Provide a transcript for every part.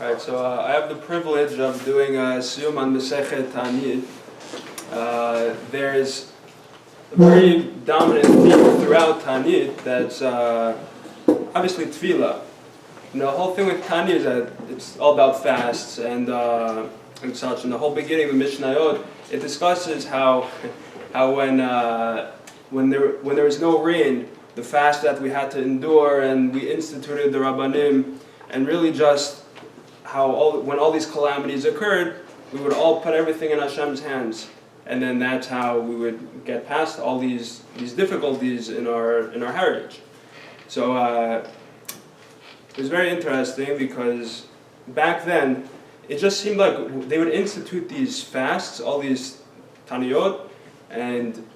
Alright, so I have the privilege of doing a Siyum on Masechet Tanit. There's a very dominant theme throughout Tanit that's obviously Tefillah. You know, the whole thing with Tanit is that it's all about fasts and such. And the whole beginning of the Mishnayot, it discusses how when there was no rain, the fast that we had to endure, and we instituted the Rabbanim, and really just how when all these calamities occurred, we would all put everything in Hashem's hands, and then that's how we would get past all these difficulties in our heritage. So it was very interesting because back then it just seemed like they would institute these fasts, all these taniyot, and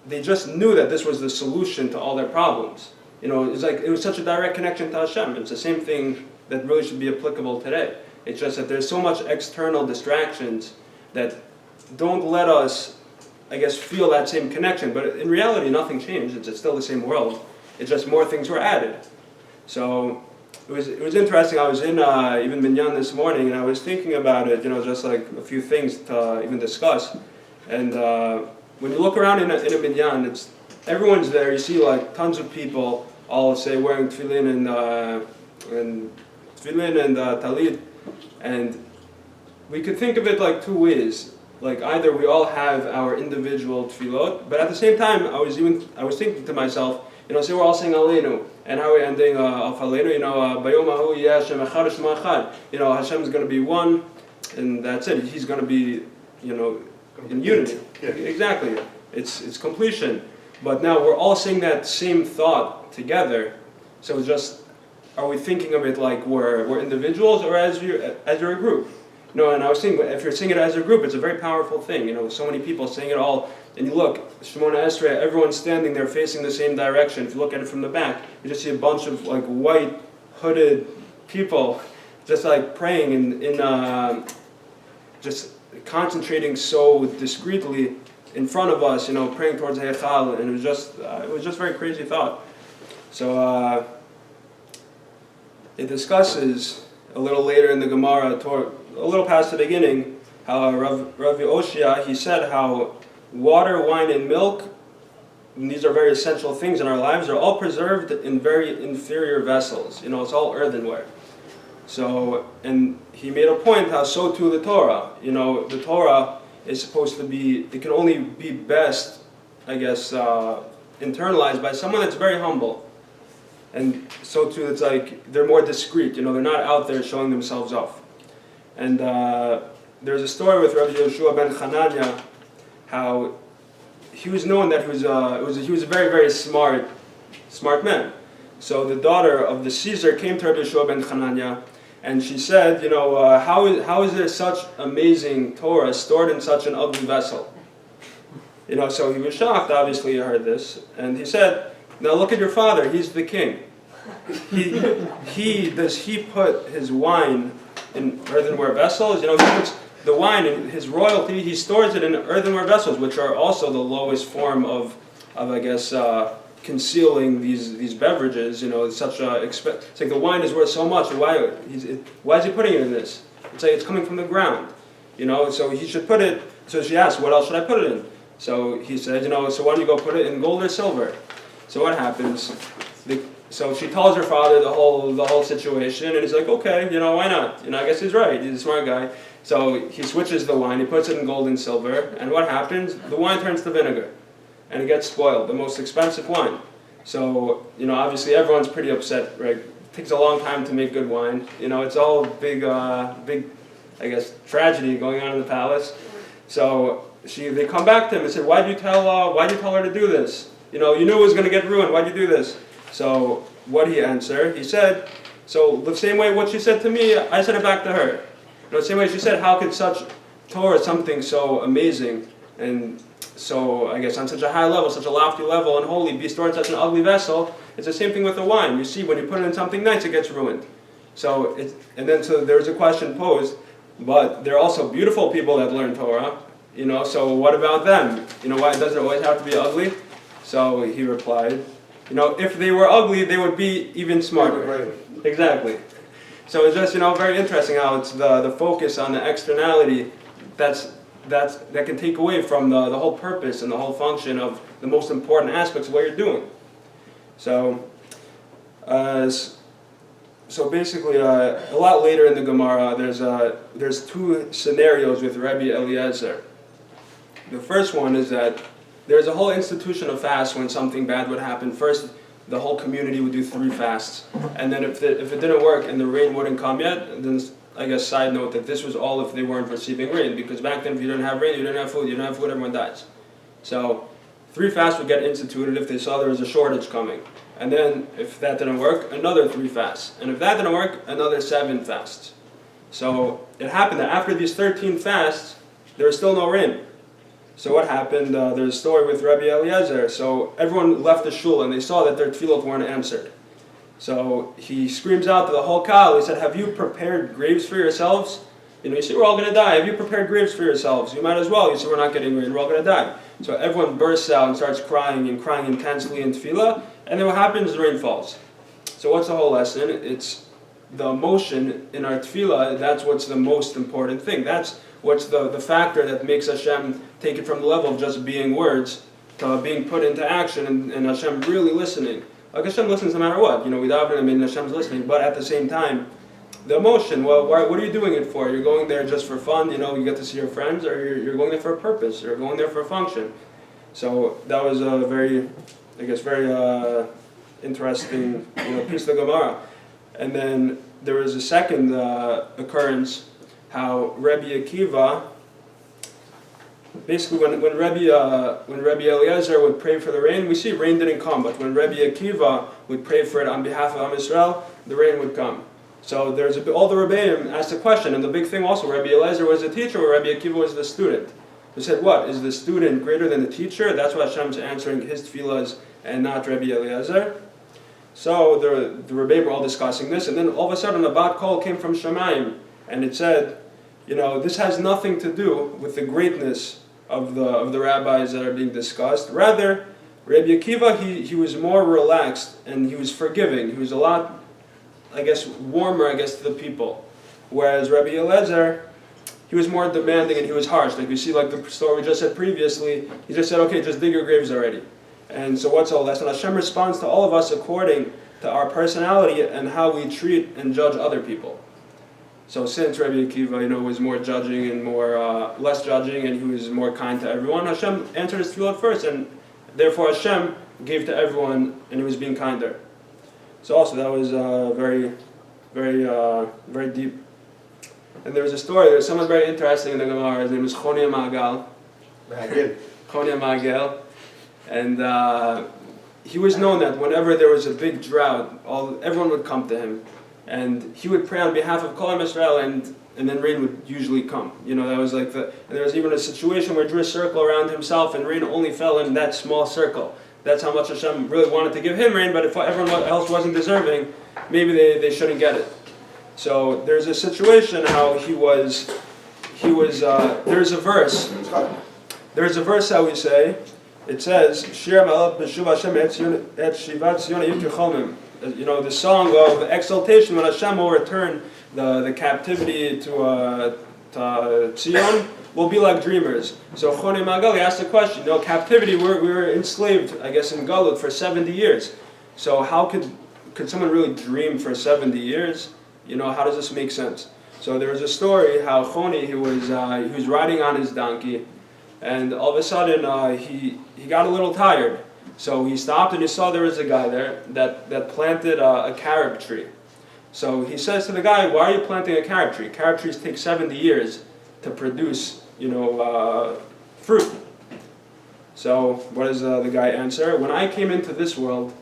they just knew that this was the solution to all their problems. You know, it was such a direct connection to Hashem. It's the same thing that really should be applicable today. It's just that there's so much external distractions that don't let us, I guess, feel that same connection. But in reality, nothing changed. It's still the same world. It's just more things were added. So it was interesting. I was in even Minyan this morning, and I was thinking about it. You know, just like a few things to even discuss. And when you look around in a Minyan, everyone's there. You see like tons of people, all say wearing tefillin and talit, and we could think of it like two ways. Like either we all have our individual tefillot, but at the same time, I was thinking to myself, you know, say we're all saying Aleinu, and how we're ending off Aleinu, you know, Bayom Hahu Yeh Hashem Echad Shema Echad. You know, Hashem's going to be one, and that's it. He's going to be, you know, in unity. Yeah. Exactly. It's completion. But now we're all saying that same thought together. So just, are we thinking of it like we're individuals or as you're a group? You know, and I was thinking, if you're saying it as a group, it's a very powerful thing. You know, so many people saying it all, and you look, Shemona Esrei, everyone's standing there facing the same direction. If you look at it from the back, you just see a bunch of like white hooded people, just like praying in just concentrating so discreetly in front of us. You know, praying towards Heichal, and it was just very crazy thought. So it discusses a little later in the Gemara, a little past the beginning, how Rav Oshia, he said how water, wine, and milk, and these are very essential things in our lives, are all preserved in very inferior vessels. You know, it's all earthenware. So, and he made a point how so too the Torah. You know, the Torah is supposed to be, it can only be best, I guess, internalized by someone that's very humble. And so too, it's like they're more discreet. You know, they're not out there showing themselves off. And there's a story with Rabbi Yeshua ben Chananya, how he was known that he was a very, very smart man. So the daughter of the Caesar came to Rabbi Yeshua ben Chananya, and she said, you know, how is there such amazing Torah stored in such an ugly vessel? You know, so he was shocked. Obviously, he heard this, and he said, now look at your father. He's the king. Does he put his wine in earthenware vessels? You know, he puts the wine in his royalty. He stores it in earthenware vessels, which are also the lowest form of I guess, concealing these beverages. You know, it's such a it's like the wine is worth so much. Why is he putting it in this? It's like it's coming from the ground. You know, so he should put it. So she asked, what else should I put it in? So he said, you know, so why don't you go put it in gold or silver? So what happens? So she tells her father the whole situation, and he's like, okay, you know, why not? You know, I guess he's right. He's a smart guy. So he switches the wine. He puts it in gold and silver, and what happens? The wine turns to vinegar, and it gets spoiled. The most expensive wine. So you know, obviously everyone's pretty upset. Right? It takes a long time to make good wine. You know, it's all big, I guess, tragedy going on in the palace. So they come back to him and say, why'd you tell her to do this? You know, you knew it was going to get ruined. Why'd you do this? So what he answered, he said, so the same way what she said to me, I said it back to her. You know, the same way she said, how could such Torah, something so amazing, and so I guess on such a high level, such a lofty level, and holy, be stored in such an ugly vessel? It's the same thing with the wine. You see, when you put it in something nice, it gets ruined. So there's a question posed, but there are also beautiful people that learn Torah. You know, so what about them? You know, why does it always have to be ugly? So he replied, you know, if they were ugly, they would be even smarter. Exactly. So it's just, very interesting how it's the focus on the externality that can take away from the whole purpose and the whole function of the most important aspects of what you're doing. So, so basically, a lot later in the Gemara, there's two scenarios with Rabbi Eliezer. The first one is that there's a whole institution of fast when something bad would happen. First, the whole community would do 3 fasts, and then if it didn't work and the rain wouldn't come yet, then I guess side note that this was all if they weren't receiving rain, because back then if you didn't have rain, you didn't have food, everyone dies. So 3 fasts would get instituted if they saw there was a shortage coming. And then if that didn't work, another 3 fasts. And if that didn't work, another 7 fasts. So it happened that after these 13 fasts, there was still no rain. So what happened, there's a story with Rabbi Eliezer. So everyone left the shul and they saw that their tefillot weren't answered. So he screams out to the whole kal, he said, have you prepared graves for yourselves? You see, we're all going to die. Have you prepared graves for yourselves? You might as well. You see, we're not getting rain, we're all going to die. So everyone bursts out and starts crying intensely in tefillah. And then what happens, the rain falls. So what's the whole lesson? It's the emotion in our tefillah, that's what's the most important thing. That's what's the factor that makes Hashem take it from the level of just being words to being put into action and Hashem really listening. Like Hashem listens no matter what. We daven, Hashem's listening, but at the same time, the emotion, well, what are you doing it for? You're going there just for fun, you get to see your friends, or you're going there for a purpose, you're going there for a function. So that was a very interesting piece of the Gemara. And then there was a second occurrence, how Rabbi Akiva, basically when Rabbi Eliezer would pray for the rain, we see rain didn't come, but when Rabbi Akiva would pray for it on behalf of Am Yisrael, the rain would come. So all the Rebbeim asked a question, and the big thing also, Rabbi Eliezer was the teacher, or Rabbi Akiva was the student. They said, what, is the student greater than the teacher? That's why Hashem's answering his tefillahs and not Rabbi Eliezer. So the Rebbeim were all discussing this, and then all of a sudden a bat kol came from Shamayim, and it said, this has nothing to do with the greatness of the rabbis that are being discussed. Rather, Rabbi Akiva, he was more relaxed, and he was forgiving. He was a lot, warmer, to the people. Whereas Rabbi Eliezer, he was more demanding and he was harsh. Like we see, like the story we just said previously, he just said, okay, just dig your graves already. And so what's all that? And Hashem responds to all of us according to our personality and how we treat and judge other people. So since Rabbi Akiva, was more judging and less judging, and he was more kind to everyone, Hashem answered his tefillah first, and therefore Hashem gave to everyone, and he was being kinder. So also that was very, very, very deep. And there was a story. There was someone very interesting in the Gemara. His name was Chonia Magal. Chonia Magal. And he was known that whenever there was a big drought, everyone would come to him. And he would pray on behalf of Kol Yisrael, and then rain would usually come. That was like and there was even a situation where he drew a circle around himself, and rain only fell in that small circle. That's how much Hashem really wanted to give him rain, but if everyone else wasn't deserving, maybe they shouldn't get it. So there's a situation how there's a verse how we say, it says, Shir Malach B'Shuv Hashem Et Shivat Tzion Yikechomim. The song of exaltation when Hashem will return the captivity to Etzion will be like dreamers. So Choni Magali asked the question, captivity, we were enslaved, in Galut for 70 years. So how could someone really dream for 70 years? How does this make sense? So there was a story how Choni, he was riding on his donkey, and all of a sudden he got a little tired. So he stopped and he saw there was a guy there that planted a carob tree. So he says to the guy, why are you planting a carob tree? Carob trees take 70 years to produce, fruit. So what does the guy answer? When I came into this world,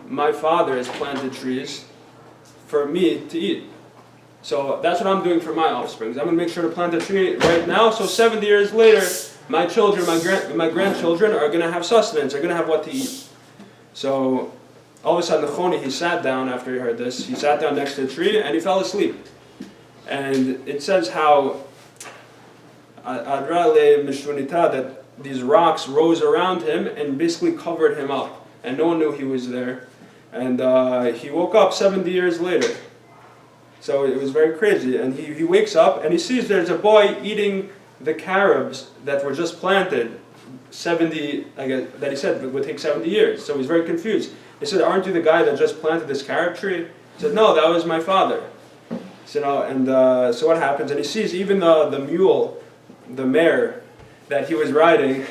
my father has planted trees for me to eat. So that's what I'm doing for my offspring. I'm going to make sure to plant a tree right now, so 70 years later, my children, my grandchildren are going to have sustenance, are going to have what to eat. So all of a sudden the Choni, he sat down after he heard this. He sat down next to the tree and he fell asleep. And it says how Adrale Mishunita, that these rocks rose around him and basically covered him up. And no one knew he was there. And he woke up 70 years later. So it was very crazy. And he wakes up and he sees there's a boy eating the carobs that were just planted 70, I guess, that he said would take 70 years. So he's very confused. He said, aren't you the guy that just planted this carob tree? He said, no, that was my father. So, so what happens? And he sees even the mule, the mare that he was riding,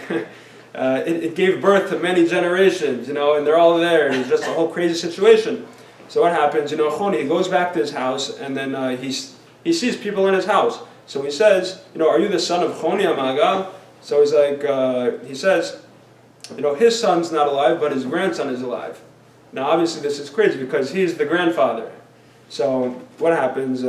it gave birth to many generations, and they're all there, and it's just a whole crazy situation. So what happens? Choni, he goes back to his house, and then he sees people in his house. So he says, are you the son of Choni Amagal? So he's like, he says, his son's not alive, but his grandson is alive. Now obviously this is crazy because he's the grandfather. So what happens?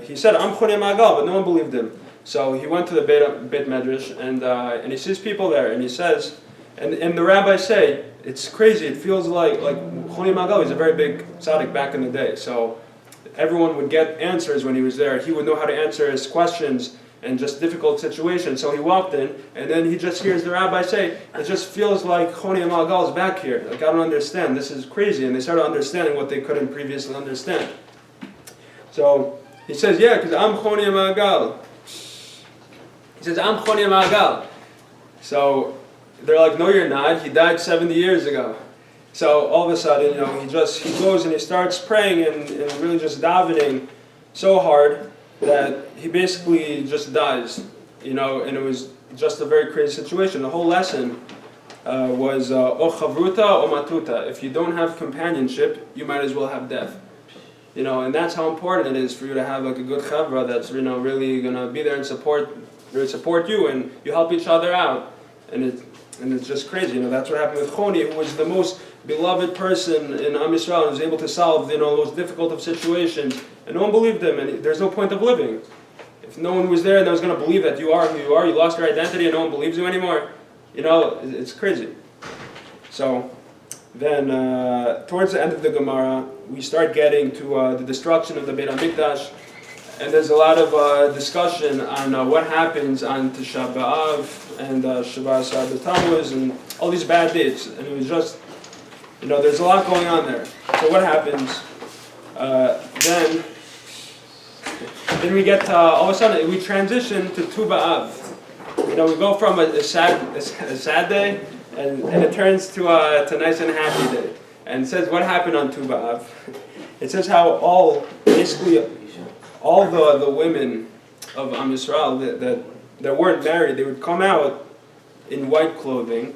He said, I'm Choni Amagal, but no one believed him. So he went to the Beit Medrash, and he sees people there, and he says, and the rabbis say, it's crazy, it feels like Choni Amagal is a very big tzaddik back in the day. So everyone would get answers when he was there. He would know how to answer his questions in just difficult situations. So he walked in, and then he just hears the rabbi say, it just feels like Choni Amagal is back here. Like, I don't understand, this is crazy. And they started understanding what they couldn't previously understand. So he says, yeah, because I'm Choni Amagal. He says, I'm Choni Amagal. So they're like, no, you're not. He died 70 years ago. So all of a sudden, he goes and he starts praying and really just davening so hard that he basically just dies. And it was just a very crazy situation. The whole lesson was o chavruta o matuta. If you don't have companionship, you might as well have death. And that's how important it is for you to have like a good chavra that's really gonna be there and support you, and you help each other out. And it's just crazy. That's what happened with Choni, who was the most beloved person in Am Yisrael, and was able to solve the most difficult of situations. And no one believed him, and there's no point of living. If no one was there and that was going to believe that you are who you are, you lost your identity and no one believes you anymore, it's crazy. So then towards the end of the Gemara, we start getting to the destruction of the Beit HaMikdash. And there's a lot of discussion on what happens on Tisha B'Av and Shabbat Asar Tammuz and all these bad dates. And it was just, there's a lot going on there. So what happens? Then we get all of a sudden we transition to Tu B'Av. We go from a sad day and it turns to a nice and happy day. And it says what happened on Tu B'Av. It says how all the women of Am Yisrael that weren't married, they would come out in white clothing,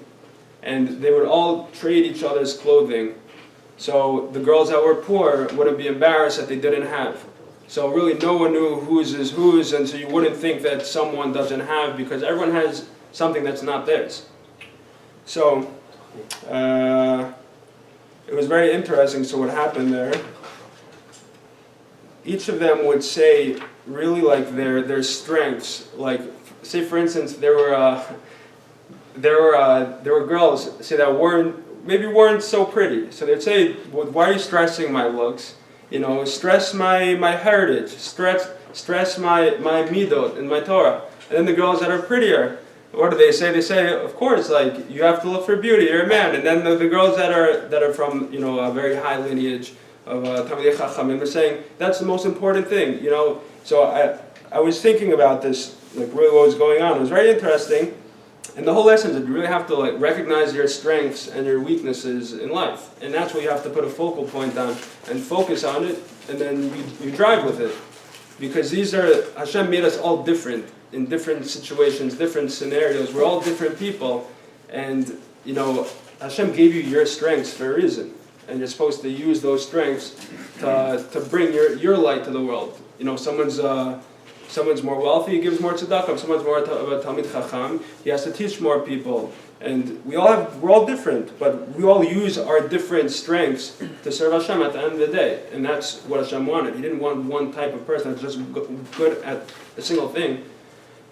and they would all trade each other's clothing. So the girls that were poor wouldn't be embarrassed that they didn't have. So really no one knew whose is whose, and so you wouldn't think that someone doesn't have, because everyone has something that's not theirs. So it was very interesting. So what happened there, each of them would say really like their strengths. Like, say for instance, there were girls, say, that weren't so pretty. So they'd say, well, why are you stressing my looks? Stress my heritage, stress my midot and my Torah. And then the girls that are prettier, what do they say? They say, of course, like, you have to look for beauty, you're a man. And then the girls that are from a very high lineage of Talmidei Chachamim, they're saying that's the most important thing. So I was thinking about this, like really what was going on. It was very interesting. And the whole lesson is that you really have to recognize your strengths and your weaknesses in life. And that's what you have to put a focal point on and focus on it, and then you drive with it. Because Hashem made us all different in different situations, different scenarios. We're all different people. And, Hashem gave you your strengths for a reason. And you're supposed to use those strengths to bring your light to the world. Someone's more wealthy, he gives more tzedakah. If someone's more of a Talmid Chacham, he has to teach more people. And we're all different, but we all use our different strengths to serve Hashem at the end of the day. And that's what Hashem wanted. He didn't want one type of person that's just good at a single thing.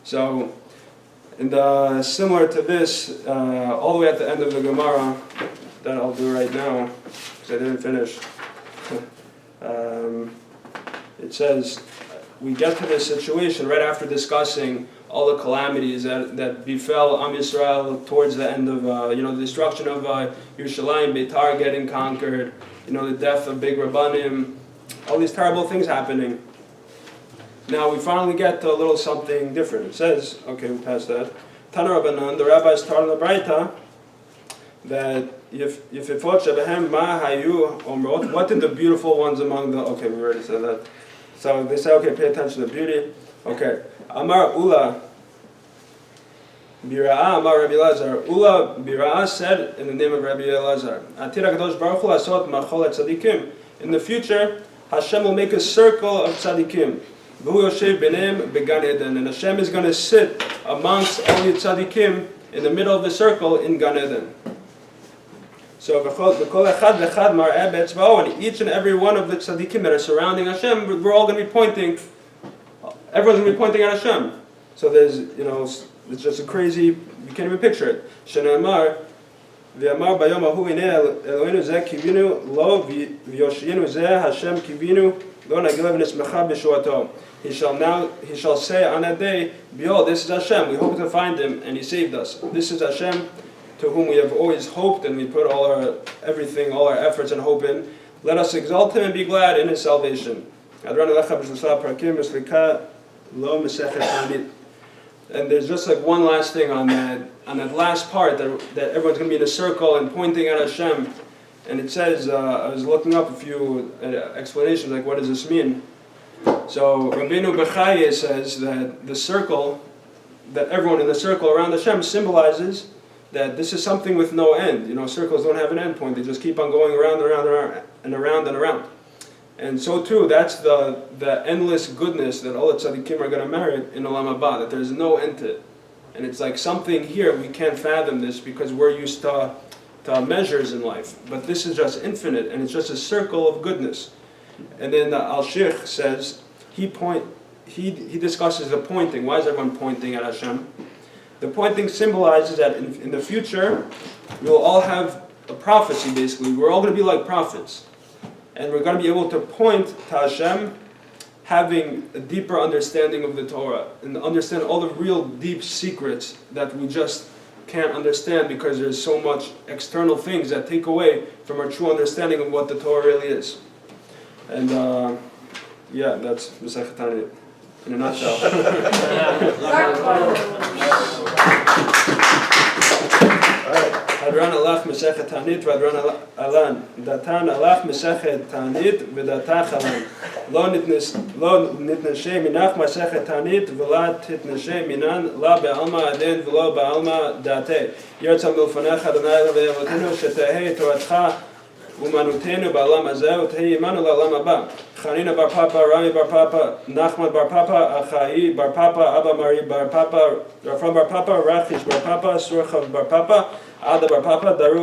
So, and similar to this, all the way at the end of the Gemara, that I'll do right now, because I didn't finish. It says, we get to this situation right after discussing all the calamities that befell Am Yisrael towards the end of, the destruction of Yerushalayim, Beitar getting conquered, the death of big Rabbanim, all these terrible things happening. Now we finally get to a little something different. It says, okay, we passed that. Tana Rabbanan, the rabbis taught in the Braita that what did the beautiful ones among the, okay, we already said that. So they say, okay, pay attention to beauty. Okay, Amar Ula Bira'a Amar Rabbi Elazar. Ula Bira'a said in the name of Rabbi Elazar, Atira Kadosh Baruch Hu Asot Machol Tzadikim. In the future, Hashem will make a circle of tzadikim. V'hu yoshev b'neim began Eden, and Hashem is going to sit amongst all the tzadikim in the middle of the circle in Gan Eden. So v'kol echad v'echad mar'eh be'etzva'o, and each and every one of the tzadikim that are surrounding Hashem, we're all going to be pointing. Everyone's going to be pointing at Hashem. So there's, it's just a crazy. You can't even picture it. Shene'amar. V'amar bayom ahu ineh Eloheinu zeh kivinu lo v'yoshiyenu zeh Hashem kivinu lo nagilev nismecha b'shuato. He shall say on that day, behold, this is Hashem. We hope to find Him, and He saved us. This is Hashem, to whom we have always hoped, and we put all our efforts and hope in. Let us exalt Him and be glad in His salvation. And there's just like one last thing on that last part that everyone's going to be in a circle and pointing at Hashem. And it says, I was looking up a few explanations, like what does this mean? So Rabbeinu Bechaye says that the circle, that everyone in the circle around Hashem symbolizes that this is something with no end. Circles don't have an end point. They just keep on going around and around and around and around. And so too, that's the endless goodness that all the tzaddikim are going to merit in Olam Haba, that there's no end to it. And it's like something here, we can't fathom this because we're used to measures in life. But this is just infinite, and it's just a circle of goodness. And then Al-Sheikh says, he discusses the pointing. Why is everyone pointing at Hashem? The pointing symbolizes that in the future, we'll all have a prophecy, basically. We're all going to be like prophets. And we're going to be able to point to Hashem, having a deeper understanding of the Torah, and understand all the real deep secrets that we just can't understand because there's so much external things that take away from our true understanding of what the Torah really is. And that's Masechet Tanit in a nutshell. Hadran alach Masechet Tanit v'Hadran alan. Datan alach Masechet Tanit v'Datach alan. Lo nitnashe minach Masechet Tanit v'la titnashe minan la be'alma adin v'lo be'alma date. Yirtzah milfanecha Adonai v'yavotinu shetehei toratcha umanutenu ba'alam hazeh utehei imanu la'alam haba. Chanina bar Papa, Rami bar Papa, Nachman bar Papa, Achai bar Papa, Abba Mari bar Papa, Rafram bar Papa, Rachish bar Papa, Surchav bar Papa, Ada bar Papa, Daru